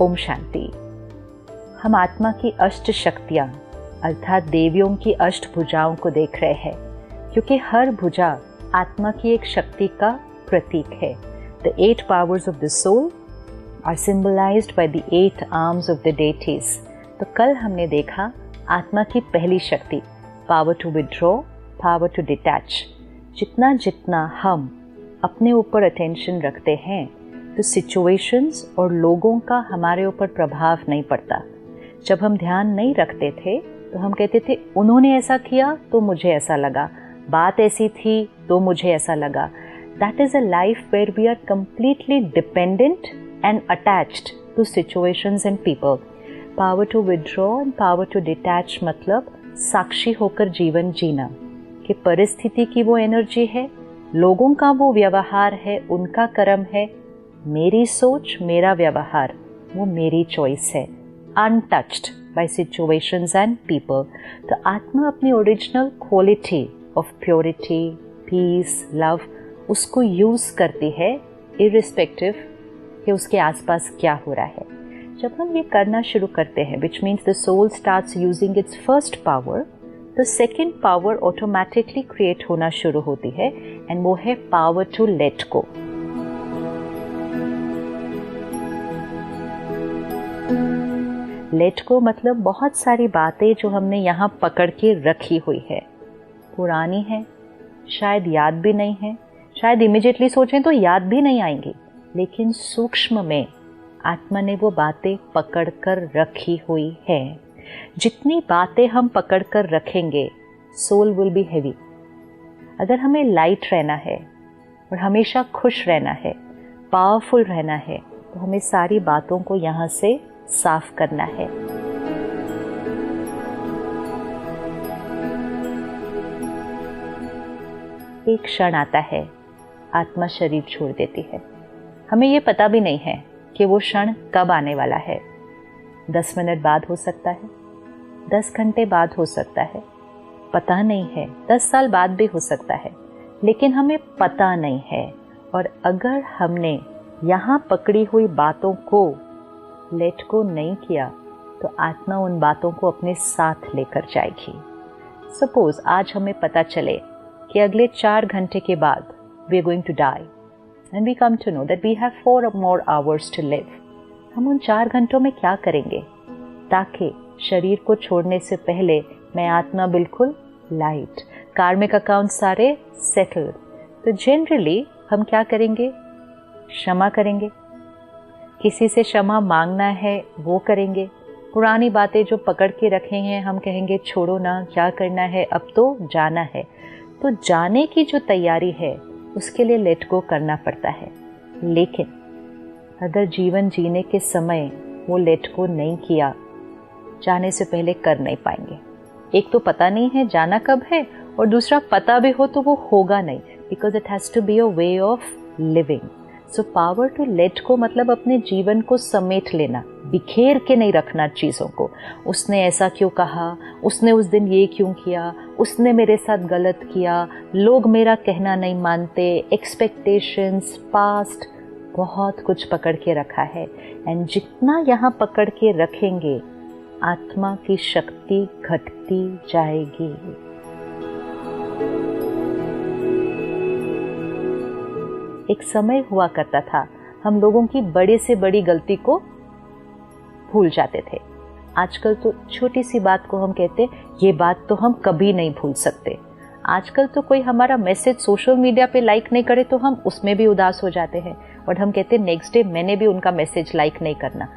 ओम शांति। हम आत्मा की अष्ट शक्तियाँ अर्थात देवियों की अष्ट भुजाओं को देख रहे हैं, क्योंकि हर भुजा आत्मा की एक शक्ति का प्रतीक है। The 8 powers of the soul are symbolized by the 8 arms of the deities। तो कल हमने देखा आत्मा की पहली शक्ति power to withdraw, power to detach. जितना जितना हम अपने ऊपर अटेंशन रखते हैं तो सिचुएशंस और लोगों का हमारे ऊपर प्रभाव नहीं पड़ता। जब हम ध्यान नहीं रखते थे तो हम कहते थे उन्होंने ऐसा किया तो मुझे ऐसा लगा, बात ऐसी थी तो मुझे ऐसा लगा। That is a life where we are completely dependent and attached to situations and people. Power to withdraw and power to detach मतलब साक्षी होकर जीवन जीना कि परिस्थिति की वो एनर्जी है, लोगों का वो व्यवहार है, उनका कर्म है, मेरी सोच मेरा व्यवहार वो मेरी चॉइस है, untouched by situations and people. तो आत्मा अपनी original quality of purity, peace, love उसको यूज़ करती है इररिस्पेक्टिव कि उसके आसपास क्या हो रहा है। जब हम ये करना शुरू करते हैं which means the soul starts using its first power, तो सेकेंड पावर ऑटोमेटिकली क्रिएट होना शुरू होती है एंड वो है power to let go. Let go मतलब बहुत सारी बातें जो हमने यहाँ पकड़ के रखी हुई है, पुरानी है, शायद याद भी नहीं है, शायद इमिजिएटली सोचें तो याद भी नहीं आएंगी, लेकिन सूक्ष्म में आत्मा ने वो बातें पकड़ कर रखी हुई है। जितनी बातें हम पकड़ कर रखेंगे सोल विल बी हेवी। अगर हमें लाइट रहना है और हमेशा खुश रहना है, पावरफुल रहना है, तो हमें सारी बातों को यहाँ से साफ करना है। एक क्षण आता है, आत्मा शरीर छोड़ देती है। हमें ये पता भी नहीं है कि वो क्षण कब आने वाला है। 10 मिनट बाद हो सकता है, 10 घंटे बाद हो सकता है, पता नहीं है, 10 साल बाद भी हो सकता है, लेकिन हमें पता नहीं है। और अगर हमने यहाँ पकड़ी हुई बातों को लेट को नहीं किया तो आत्मा उन बातों को अपने साथ लेकर जाएगी। सपोज आज हमें पता चले कि अगले 4 घंटे के बाद we are going to die and we come to know that we have 4 more hours to live. हम उन 4 घंटों में क्या करेंगे ताकि शरीर को छोड़ने से पहले मैं आत्मा बिल्कुल लाइट, कार्मिक अकाउंट सारे सेटल। तो जनरली हम क्या करेंगे, क्षमा करेंगे, किसी से क्षमा मांगना है वो करेंगे। पुरानी बातें जो पकड़ के रखे हैं हम कहेंगे छोड़ो ना, क्या करना है, अब तो जाना है। तो जाने की जो तैयारी है उसके लिए लेट गो करना पड़ता है। लेकिन अगर जीवन जीने के समय वो लेट गो नहीं किया, जाने से पहले कर नहीं पाएंगे। एक तो पता नहीं है जाना कब है, और दूसरा पता भी हो तो वो होगा नहीं, because it has to be a way of living. So power to let go मतलब अपने जीवन को समेट लेना, बिखेर के नहीं रखना चीज़ों को। उसने ऐसा क्यों कहा, उसने उस दिन ये क्यों किया, उसने मेरे साथ गलत किया, लोग मेरा कहना नहीं मानते, एक्सपेक्टेशंस, पास्ट, बहुत कुछ पकड़ के रखा है। एंड जितना यहाँ पकड़ के रखेंगे आत्मा की शक्ति घटती जाएगी। एक समय हुआ करता था हम लोगों की बड़े से बड़ी गलती को भूल जाते थे। आजकल तो छोटी सी बात को हम कहते ये बात तो हम कभी नहीं भूल सकते। आजकल तो कोई हमारा मैसेज सोशल मीडिया पे लाइक नहीं करे तो हम उसमें भी उदास हो जाते हैं और हम कहते नेक्स्ट डे मैंने भी उनका मैसेज लाइक नहीं करना।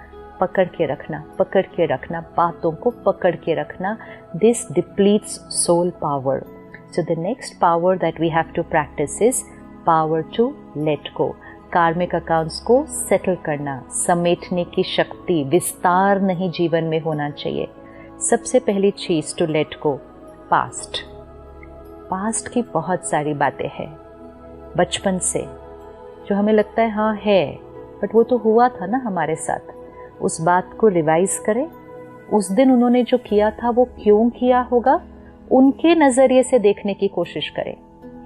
पकड़ के रखना, पकड़ के रखना, बातों को पकड़ के रखना। This depletes soul power. So the next power that we have to practise is power to let go. Karmic accounts को सेटल करना, समेटने की शक्ति, विस्तार नहीं जीवन में होना चाहिए। सबसे पहली चीज to let go past. Past की बहुत सारी बातें हैं बचपन से जो हमें लगता है हाँ है, बट वो तो हुआ था ना हमारे साथ। उस बात को रिवाइज करें, उस दिन उन्होंने जो किया था वो क्यों किया होगा, उनके नजरिए से देखने की कोशिश करें।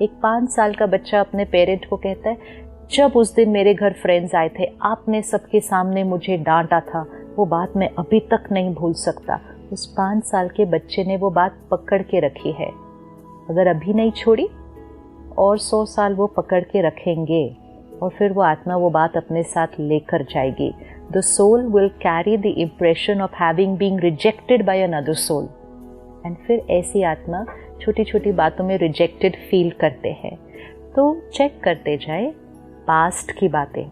एक 5 साल का बच्चा अपने पेरेंट को कहता है जब उस दिन मेरे घर फ्रेंड्स आए थे, आपने सबके सामने मुझे डांटा था, वो बात मैं अभी तक नहीं भूल सकता। उस 5 साल के बच्चे ने वो बात पकड़ के रखी है। अगर अभी नहीं छोड़ी और 100 साल वो पकड़ के रखेंगे और फिर वो आत्मा वो बात अपने साथ लेकर जाएगी। The soul will carry the impression of having been rejected by another soul. And फिर ऐसी आत्मा छोटी छोटी बातों में रिजेक्टेड फील करते हैं। तो चेक करते जाए पास्ट की बातें।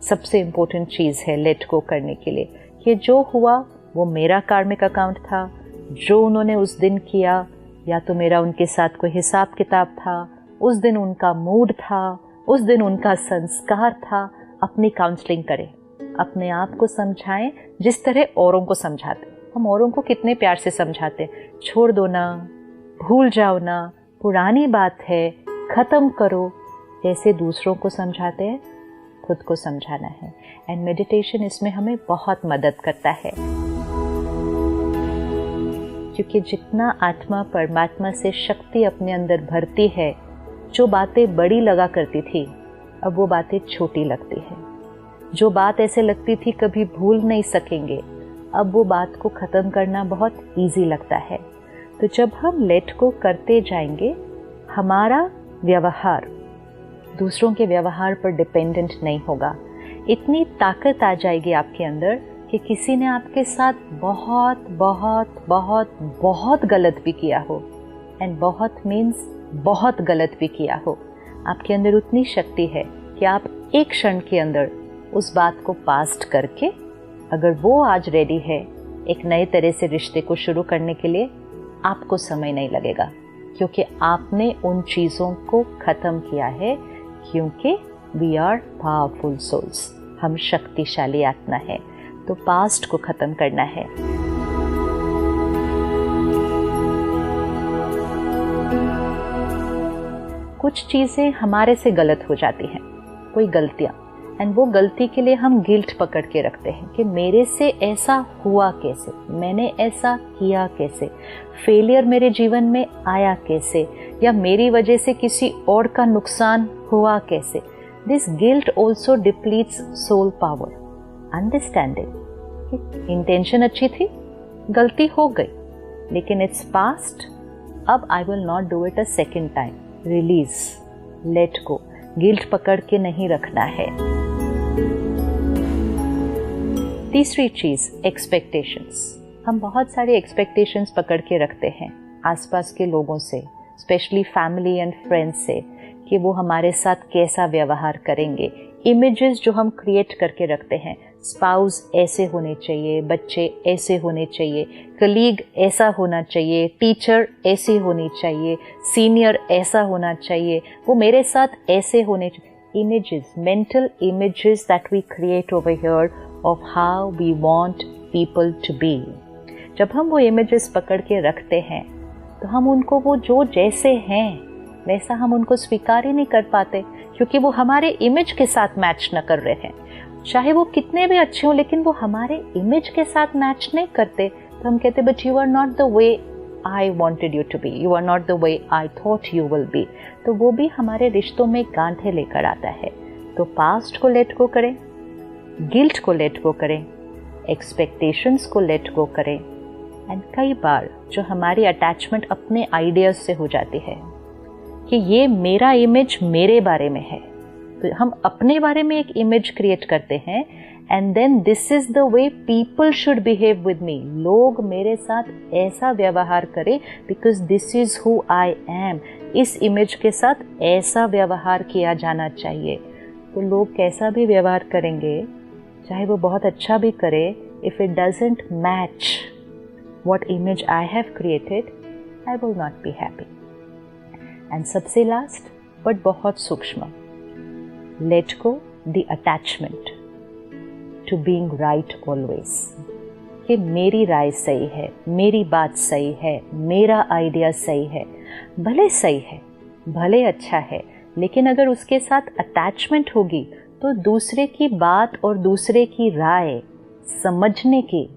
सबसे इम्पोर्टेंट चीज़ है लेट गो करने के लिए कि जो हुआ वो मेरा कार्मिक अकाउंट था, जो उन्होंने उस दिन किया या तो मेरा उनके साथ कोई हिसाब किताब था, उस दिन उनका मूड था, उस दिन उनका संस्कार था। अपनी काउंसलिंग करें, अपने आप को समझाएं जिस तरह औरों को समझाते। हम औरों को कितने प्यार से समझाते, छोड़ दो ना, भूल जाओ ना, पुरानी बात है, ख़त्म करो। जैसे दूसरों को समझाते हैं, खुद को समझाना है। एंड मेडिटेशन इसमें हमें बहुत मदद करता है, क्योंकि जितना आत्मा परमात्मा से शक्ति अपने अंदर भरती है, जो बातें बड़ी लगा करती थी अब वो बातें छोटी लगती है। जो बात ऐसे लगती थी कभी भूल नहीं सकेंगे, अब वो बात को ख़त्म करना बहुत इजी लगता है। तो जब हम लेट को करते जाएंगे, हमारा व्यवहार दूसरों के व्यवहार पर डिपेंडेंट नहीं होगा। इतनी ताकत आ जाएगी आपके अंदर कि किसी ने आपके साथ बहुत बहुत बहुत बहुत गलत भी किया हो, एंड बहुत मीन्स बहुत गलत भी किया हो, आपके अंदर उतनी शक्ति है कि आप एक क्षण के अंदर उस बात को पास्ट करके, अगर वो आज रेडी है एक नए तरह से रिश्ते को शुरू करने के लिए, आपको समय नहीं लगेगा, क्योंकि आपने उन चीज़ों को ख़त्म किया है। क्योंकि वी आर पावरफुल सोल्स, हम शक्तिशाली आत्मा है। तो पास्ट को ख़त्म करना है। कुछ चीज़ें हमारे से गलत हो जाती हैं, कोई गलतियाँ, एंड वो गलती के लिए हम गिल्ट पकड़ के रखते हैं कि मेरे से ऐसा हुआ कैसे, मैंने ऐसा किया कैसे, फेलियर मेरे जीवन में आया कैसे, या मेरी वजह से किसी और का नुकसान हुआ कैसे। This guilt also depletes soul power. Understanding intention अच्छी थी, गलती हो गई, लेकिन इट्स पास्ट, अब I will not do it a second time. Release, let go, guilt पकड़ के नहीं रखना है। तीसरी चीज, एक्सपेक्टेशंस। हम बहुत सारे एक्सपेक्टेशंस पकड़ के रखते हैं आसपास के लोगों से, स्पेशली फैमिली एंड फ्रेंड्स से, कि वो हमारे साथ कैसा व्यवहार करेंगे। इमेजेस जो हम क्रिएट करके रखते हैं, स्पाउस ऐसे होने चाहिए, बच्चे ऐसे होने चाहिए, कलीग ऐसा होना चाहिए, टीचर ऐसी होनी चाहिए, सीनियर ऐसा होना चाहिए, वो मेरे साथ ऐसे होने चाहिए। Images, mental images that we create over here of how we want people to be. जब हम वो images पकड़ के रखते हैं तो हम उनको वो जो जैसे हैं वैसा हम उनको स्वीकार ही नहीं कर पाते, क्योंकि वो हमारे इमेज के साथ मैच न कर रहे हैं। चाहे वो कितने भी अच्छे हों, लेकिन वो हमारे इमेज के साथ मैच नहीं करते, तो हम कहते but you are not the way I wanted you to be, you are not the way I thought you will be। तो वो भी हमारे रिश्तों में गांठें लेकर आता है। तो पास्ट को लेट गो करें, गिल्ट को लेट गो करें, एक्सपेक्टेशंस को लेट गो करें। एंड कई बार जो हमारी अटैचमेंट अपने आइडियाज से हो जाती है कि ये मेरा इमेज मेरे बारे में है, तो हम अपने बारे में एक इमेज क्रिएट करते हैं, and then this is the way people should behave with me. लोग मेरे साथ ऐसा व्यवहार करें because this is who I am. इस इमेज के साथ ऐसा व्यवहार किया जाना चाहिए। तो लोग कैसा भी व्यवहार करेंगे, चाहे वो बहुत अच्छा भी करे, if it doesn't match what image I have created, I will not be happy. And सबसे लास्ट बट बहुत सूक्ष्म, let go the attachment to being right always। कि मेरी राय सही है, मेरी बात सही है, मेरा आइडिया सही है, भले सही है, भले अच्छा है, लेकिन अगर उसके साथ अटैचमेंट होगी तो दूसरे की बात और दूसरे की राय समझने की,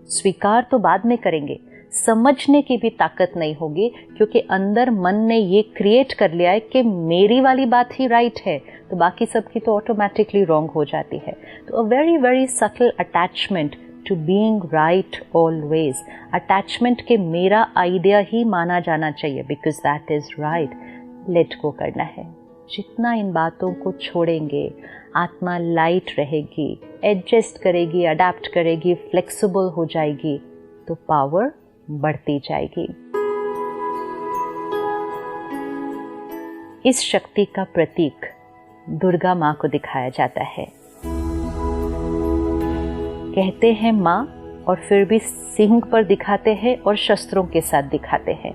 स्वीकार तो बाद में करेंगे, समझने की भी ताकत नहीं होगी, क्योंकि अंदर मन ने ये क्रिएट कर लिया है कि मेरी वाली बात ही राइट है, तो बाकी सब की तो ऑटोमेटिकली रॉन्ग हो जाती है। तो a very very subtle attachment to being right always, attachment के मेरा आइडिया ही माना जाना चाहिए because that is right, let go करना है। जितना इन बातों को छोड़ेंगे, आत्मा लाइट रहेगी, एडजस्ट करेगी, अडेप्ट करेगी, फ्लेक्सिबल हो जाएगी, तो पावर बढ़ती जाएगी। इस शक्ति का प्रतीक दुर्गा माँ को दिखाया जाता है। कहते हैं माँ और फिर भी सिंह पर दिखाते हैं और शस्त्रों के साथ दिखाते हैं,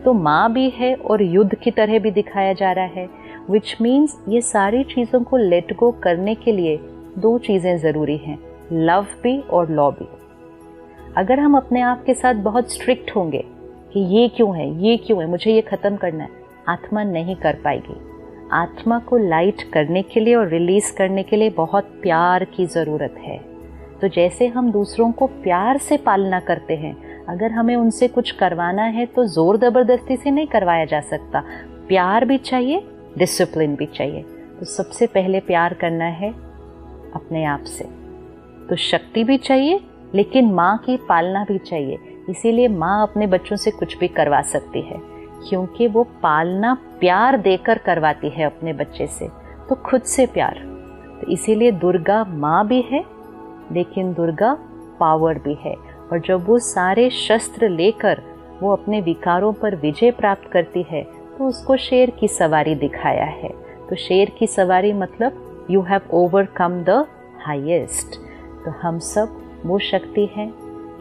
तो माँ भी है और युद्ध की तरह भी दिखाया जा रहा है, विच मीन्स ये सारी चीज़ों को लेट गो करने के लिए दो चीज़ें ज़रूरी हैं, लव भी और लॉ भी। अगर हम अपने आप के साथ बहुत स्ट्रिक्ट होंगे कि ये क्यों है, मुझे ये ख़त्म करना है, आत्मा नहीं कर पाएगी। आत्मा को लाइट करने के लिए और रिलीज करने के लिए बहुत प्यार की ज़रूरत है। तो जैसे हम दूसरों को प्यार से पालना करते हैं, अगर हमें उनसे कुछ करवाना है तो ज़ोर ज़बरदस्ती से नहीं करवाया जा सकता। प्यार भी चाहिए, डिसिप्लिन भी चाहिए। तो सबसे पहले प्यार करना है अपने आप से। तो शक्ति भी चाहिए लेकिन माँ की पालना भी चाहिए। इसीलिए माँ अपने बच्चों से कुछ भी करवा सकती है क्योंकि वो पालना प्यार देकर करवाती है अपने बच्चे से, तो खुद से प्यार। तो इसीलिए दुर्गा माँ भी है लेकिन दुर्गा पावर भी है। और जब वो सारे शस्त्र लेकर वो अपने विकारों पर विजय प्राप्त करती है तो उसको शेर की सवारी दिखाया है। तो शेर की सवारी मतलब you have overcome the highest. तो हम सब वो शक्ति है,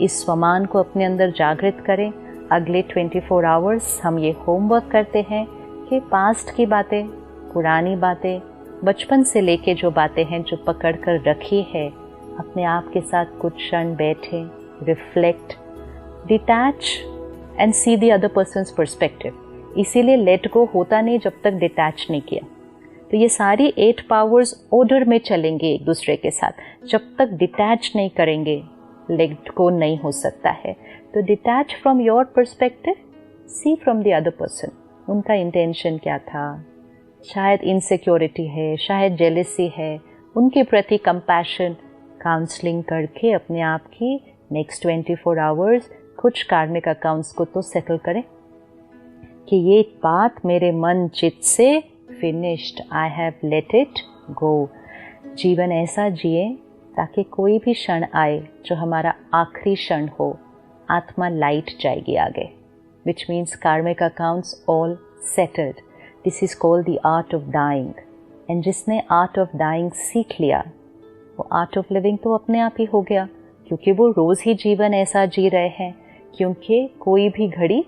इस स्वमान को अपने अंदर जागृत करें। अगले 24 आवर्स हम ये होमवर्क करते हैं कि पास्ट की बातें, पुरानी बातें, बचपन से लेके जो बातें हैं जो पकड़ कर रखी है, अपने आप के साथ कुछ क्षण बैठे, reflect, detach and see the other persons perspective. इसीलिए लेट गो होता नहीं जब तक डिटैच नहीं किया। तो ये सारी 8 पावर्स ऑर्डर में चलेंगे एक दूसरे के साथ। जब तक डिटैच नहीं करेंगे लेट गो नहीं हो सकता है। तो detach from your perspective, see from the other person, उनका इंटेंशन क्या था, शायद इनसिक्योरिटी है, शायद जेलसी है, उनके प्रति कंपैशन, काउंसलिंग करके अपने आप की नेक्स्ट 24 आवर्स कुछ कार्मिक अकाउंट्स को तो सेटल करें कि ये बात मेरे मन चित्त से finished, I have let it go. जीवन ऐसा जिए ताकि कोई भी क्षण आए जो हमारा आखिरी क्षण हो, आत्मा लाइट जाएगी आगे, which means karmic accounts all settled. This is called the art of dying. And जिसने आर्ट ऑफ डाइंग सीख लिया वो आर्ट ऑफ लिविंग तो अपने आप ही हो गया, क्योंकि वो रोज़ ही जीवन ऐसा जी रहे हैं, क्योंकि कोई भी घड़ी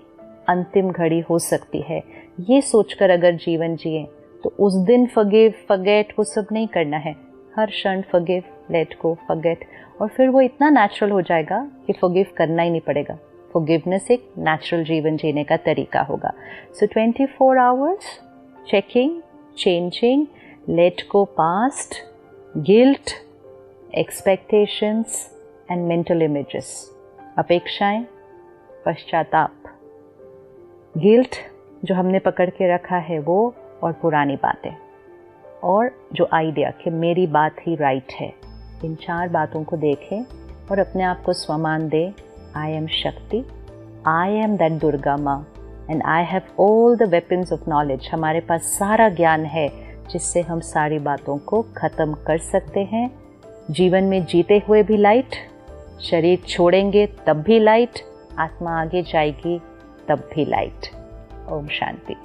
अंतिम घड़ी हो सकती है। ये सोचकर अगर जीवन जिए तो उस दिन फॉरगिव, फॉरगेट वो सब नहीं करना है। हर क्षण फॉरगिव, लेट गो, फॉरगेट, और फिर वो इतना नेचुरल हो जाएगा कि फॉरगिव करना ही नहीं पड़ेगा। फॉरगिवनेस एक नेचुरल जीवन जीने का तरीका होगा। सो 24 hours checking, changing, late go past, guilt, expectations and mental images, अपेक्षाएं, पश्चाताप, गिल्ट जो हमने पकड़ के रखा है वो, और पुरानी बातें, और जो आइडिया कि मेरी बात ही राइट है। इन 4 बातों को देखें और अपने आप को स्वमान दें, आई एम शक्ति, आई एम दैट दुर्गा माँ, and I have all the weapons of knowledge. हमारे पास सारा ज्ञान है जिससे हम सारी बातों को ख़त्म कर सकते हैं। जीवन में जीते हुए भी लाइट, शरीर छोड़ेंगे तब भी लाइट, आत्मा आगे जाएगी तब भी लाइट। ओम शांति।